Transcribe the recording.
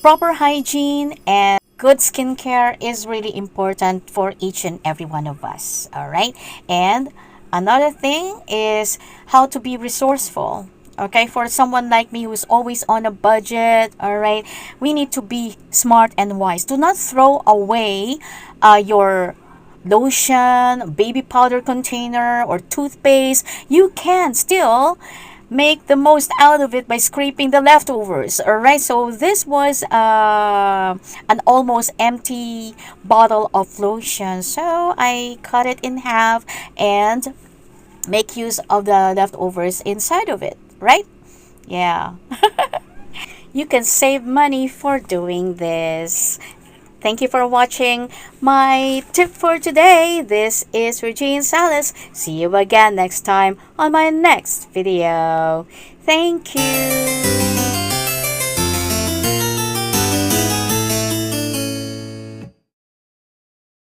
proper hygiene and good skincare is really important for each and every one of us. All right. And another thing is how to be resourceful. Okay, for someone like me who's always on a budget, all right, we need to be smart and wise. Do not throw away your lotion, baby powder container, or toothpaste. You can still make the most out of it by scraping the leftovers. All right, so this was an almost empty bottle of lotion, so I cut it in half and make use of the leftovers inside of it, right? Yeah. You can save money for doing this. Thank you for watching my tip for today. This is Regine Salas. See you again next time on my next video. Thank you.